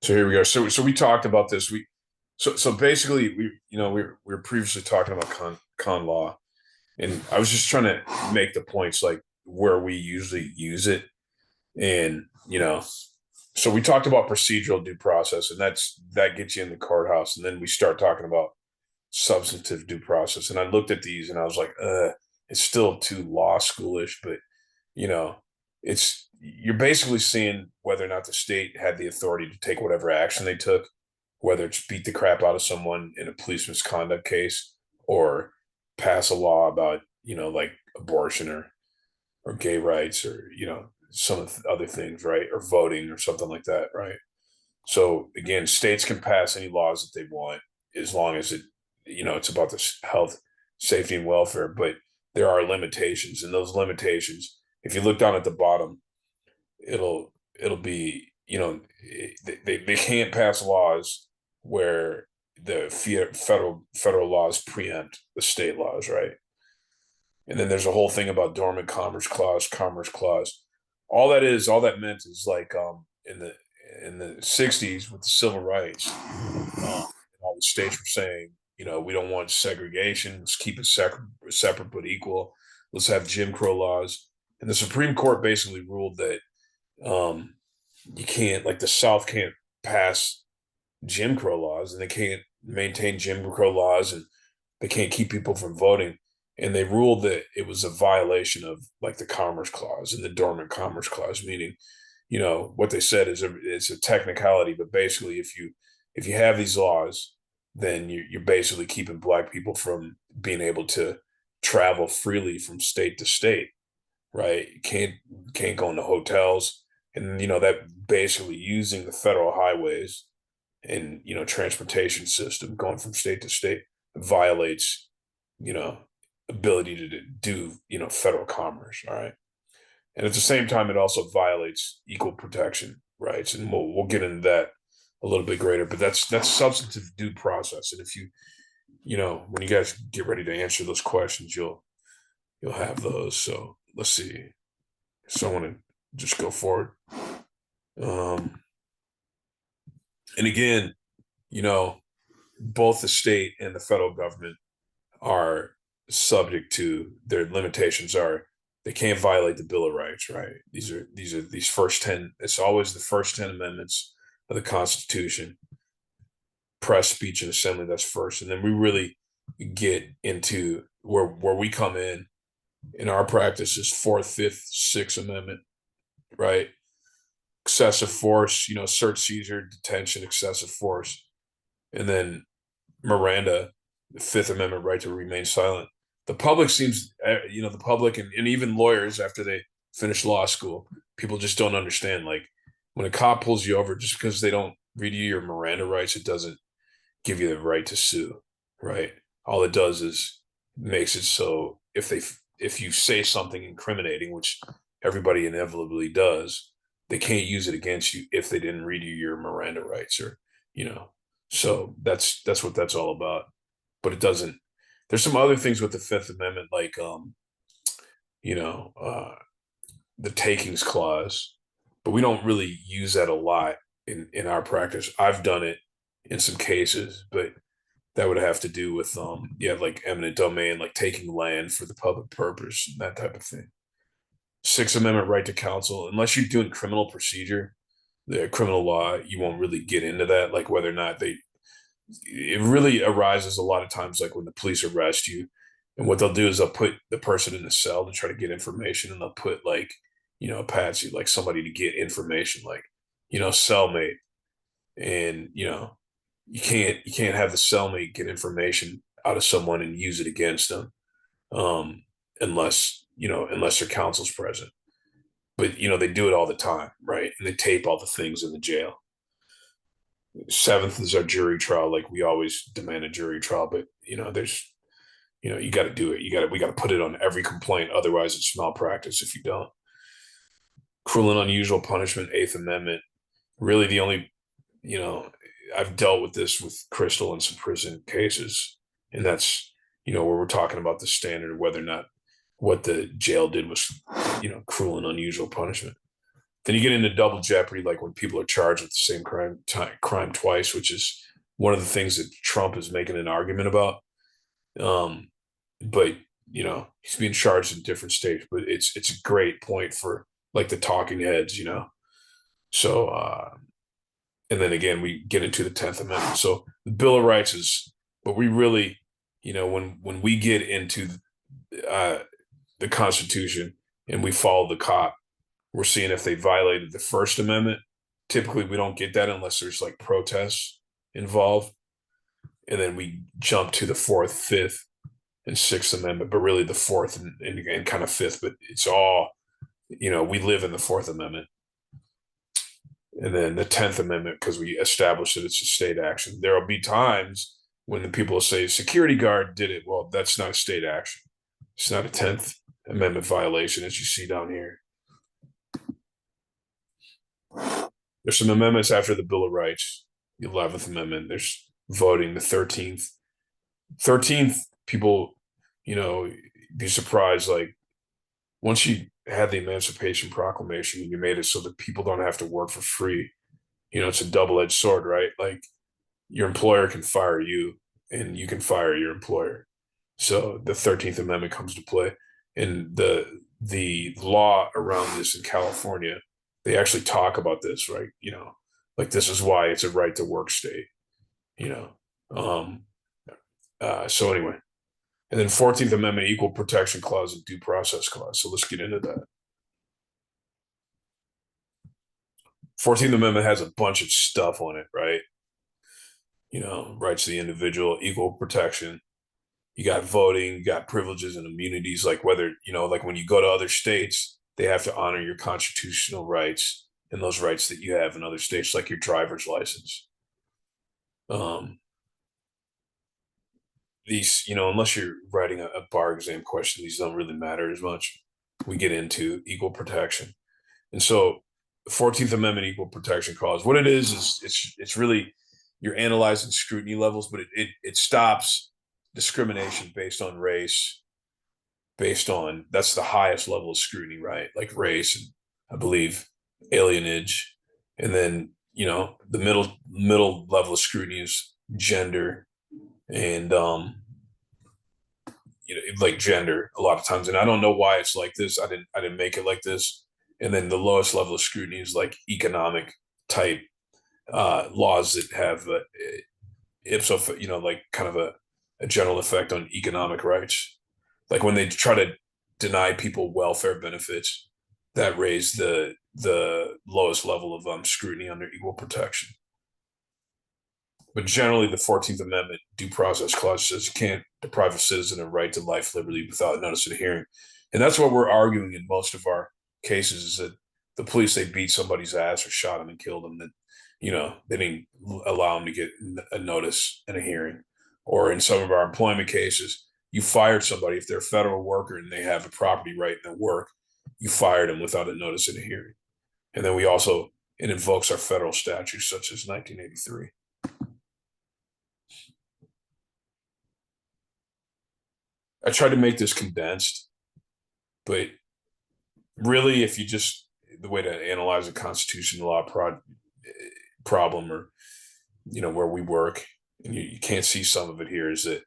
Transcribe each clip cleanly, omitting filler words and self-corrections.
So here we go. So we talked about this. So basically we were previously talking about con law, and I was just trying to make the points like where we usually use it, and so we talked about procedural due process, and that gets you in the courthouse, and then we start talking about substantive due process, and I looked at these and I was like, it's still too law schoolish, but you know, it's you're basically seeing whether or not the state had the authority to take whatever action they took, whether it's beat the crap out of someone in a police misconduct case or pass a law about, like abortion or gay rights or, some of the other things, right? Or voting or something like that, right? So again, states can pass any laws that they want as long as it's about the health, safety, and welfare. But there are limitations, and those limitations, if you look down at the bottom, it'll be they can't pass laws where the federal laws preempt the state laws, right? And then there's a whole thing about dormant commerce clause. All that meant is like in the '60s with the civil rights, all the states were saying, we don't want segregation. Let's keep it separate but equal. Let's have Jim Crow laws. And the Supreme Court basically ruled that um, you can't, like, the South can't pass Jim Crow laws, and they can't maintain Jim Crow laws, and they can't keep people from voting. And they ruled that it was a violation of like the Commerce Clause and the Dormant Commerce Clause, meaning, what they said is it's a technicality, but basically, if you have these laws, then you're basically keeping black people from being able to travel freely from state to state, right? You can't go into hotels, and that basically using the federal highways and transportation system going from state to state violates you know ability to do federal commerce, all right? And at the same time it also violates equal protection rights, and we'll get into that a little bit greater, but that's substantive due process. And if when you guys get ready to answer those questions, you'll have those. So let's see, so I want to just go forward. um and again, you know both the state and the federal government are subject to their limitations. Are they can't violate the Bill of Rights, right? These first 10. It's always the first 10 amendments of the Constitution. Press, speech, and assembly. That's first, and then we really get into where we come in our practice is fourth, fifth, sixth amendment, right? Excessive force, search, seizure, detention, excessive force, and then Miranda, the Fifth Amendment right to remain silent. The public seems, the public and even lawyers after they finish law school, people just don't understand. Like when a cop pulls you over, just because they don't read you your Miranda rights, it doesn't give you the right to sue, right? All it does is makes it so if you say something incriminating, which everybody inevitably does, they can't use it against you if they didn't read you your Miranda rights, or you know. So that's what that's all about. But it doesn't. There's some other things with the Fifth Amendment, like you know, uh, the takings clause, but we don't really use that a lot in our practice. I've done it in some cases, but that would have to do with like eminent domain, like taking land for the public purpose, that type of thing. Sixth Amendment right to counsel, unless you're doing criminal procedure, the criminal law, you won't really get into that, like whether or not they it really arises a lot of times like when the police arrest you, and what they'll do is they'll put the person in the cell to try to get information, and they'll put like a patsy, like somebody to get information, like cellmate. And you can't have the cellmate get information out of someone and use it against them, um unless their counsel's present. But they do it all the time, right? And they tape all the things in the jail. Seventh is our jury trial. Like we always demand a jury trial, but there's you got to do it. We got to put it on every complaint. Otherwise, it's malpractice if you don't. Cruel and unusual punishment, Eighth Amendment. Really, the only you know I've dealt with this with Crystal in some prison cases, and that's where we're talking about the standard of whether or not what the jail did was cruel and unusual punishment. Then you get into double jeopardy, like when people are charged with the same crime twice, which is one of the things that Trump is making an argument about. Um, but he's being charged in different states. But it's a great point for like the talking heads, So and then again we get into the 10th Amendment. So the Bill of Rights is, but we really, when we get into the Constitution and we follow the cop, we're seeing if they violated the First Amendment. Typically, we don't get that unless there's like protests involved, and then we jump to the Fourth, Fifth, and Sixth Amendment, but really the Fourth and kind of Fifth. But it's all, we live in the Fourth Amendment, and then the 10th Amendment, because we established that it's a state action. There will be times when the people say security guard did it. Well, that's not a state action. It's not a 10th Amendment violation, as you see down here. There's some amendments after the Bill of Rights, the 11th Amendment. There's voting, the 13th. 13th, people, be surprised. Like, once you had the Emancipation Proclamation and you made it so that people don't have to work for free, it's a double-edged sword, right? Like, your employer can fire you and you can fire your employer. So the 13th Amendment comes to play. And the law around this in California, they actually talk about this, right? Like this is why it's a right to work state, so anyway, and then 14th Amendment, Equal Protection Clause and Due Process Clause. So let's get into that. 14th Amendment has a bunch of stuff on it, right? Rights of the individual, equal protection. You got voting, you got privileges and immunities, like whether, like when you go to other states, they have to honor your constitutional rights and those rights that you have in other states, like your driver's license. These, unless you're writing a bar exam question, these don't really matter as much. We get into equal protection. And so the 14th Amendment Equal Protection Clause, what it is it's really, you're analyzing scrutiny levels, but it stops discrimination based on race, that's the highest level of scrutiny, right? Like race and I believe alienage. And then, the middle level of scrutiny is gender and, like gender a lot of times. And I don't know why it's like this. I didn't make it like this. And then the lowest level of scrutiny is like economic type laws that have ipso, like kind of a general effect on economic rights. Like when they try to deny people welfare benefits, that raise the lowest level of scrutiny under equal protection. But generally, the 14th Amendment Due Process Clause says you can't deprive a citizen of right to life, liberty without notice and hearing. And that's what we're arguing in most of our cases, is that the police, they beat somebody's ass or shot him and killed him, that, they didn't allow him to get a notice and a hearing. Or in some of our employment cases, you fired somebody, if they're a federal worker and they have a property right in their work, you fired them without a notice and a hearing. And then it invokes our federal statutes such as 1983. I tried to make this condensed, but really, if you the way to analyze a constitutional law problem, or, where we work, and you can't see some of it here, is that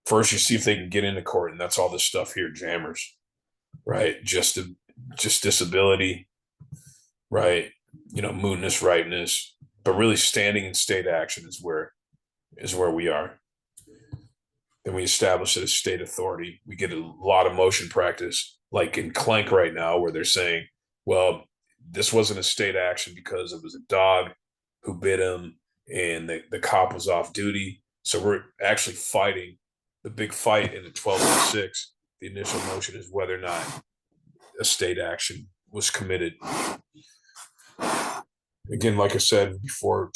first you see if they can get into court, and that's all this stuff here, jammers, right? Just disability, right? Mootness, rightness, but really standing in state action is where we are. Then we establish it as state authority. We get a lot of motion practice, like in Clank right now, where they're saying, well, this wasn't a state action because it was a dog who bit him and the cop was off duty. So we're actually fighting the big fight in the 12-6. The initial motion is whether or not a state action was committed. Again, like I said before,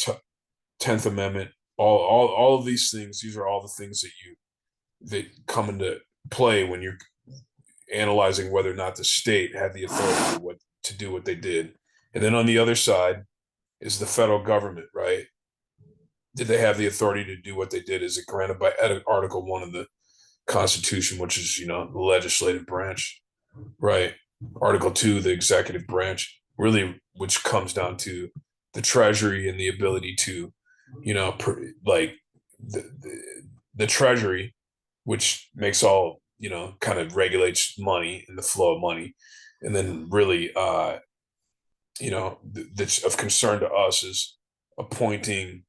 10th Amendment, all of these things, these are all the things that come into play when you're analyzing whether or not the state had the authority to do what they did. And then on the other side is the federal government, right? Did they have the authority to do what they did? Is it granted by Article 1 of the Constitution, which is, the legislative branch, right? Article 2, the executive branch. really, which comes down to the treasury and the ability to, like the treasury, which makes all, kind of regulates money and the flow of money. And then really, that's of concern to us is appointing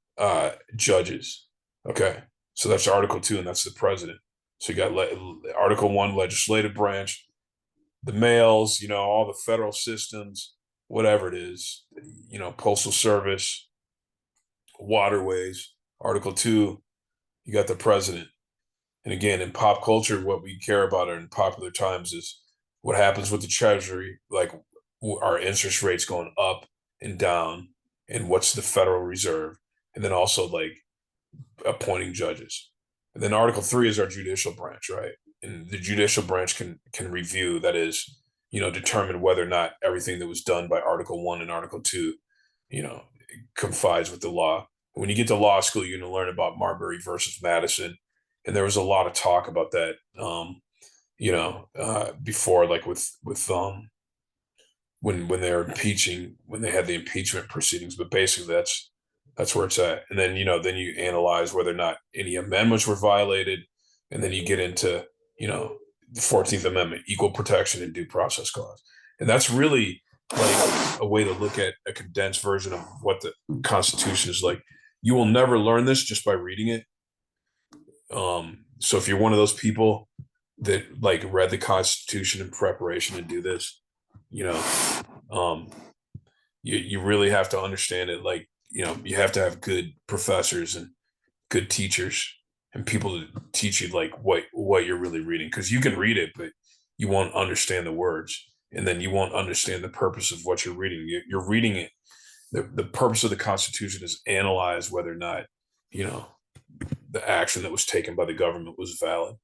judges. Okay. So that's Article 2, and that's the president. So you got Article 1, legislative branch, the mails, all the federal systems, whatever it is, postal service, waterways. Article 2, you got the president. And again, in pop culture, what we care about in popular times is what happens with the treasury, like our interest rates going up and down, and what's the Federal Reserve, and then also like appointing judges. And then Article 3 is our judicial branch, right? And the judicial branch can review, that is, determine whether or not everything that was done by Article 1 and Article 2, confides with the law. When you get to law school, you're going to learn about Marbury versus Madison, and there was a lot of talk about that, before, like with when they were impeaching, when they had the impeachment proceedings. But basically, that's where it's at. And then then you analyze whether or not any amendments were violated, and then you get into the 14th Amendment, equal protection and due process clause, and that's really like a way to look at a condensed version of what the Constitution is like. You will never learn this just by reading it. So if you're one of those people that like read the Constitution in preparation and do this, you really have to understand it. Like, you have to have good professors and good teachers and people to teach you like what you're really reading, because you can read it, but you won't understand the words, and then you won't understand the purpose of what you're reading. You're reading it. The purpose of the Constitution is analyze whether or not, the action that was taken by the government was valid.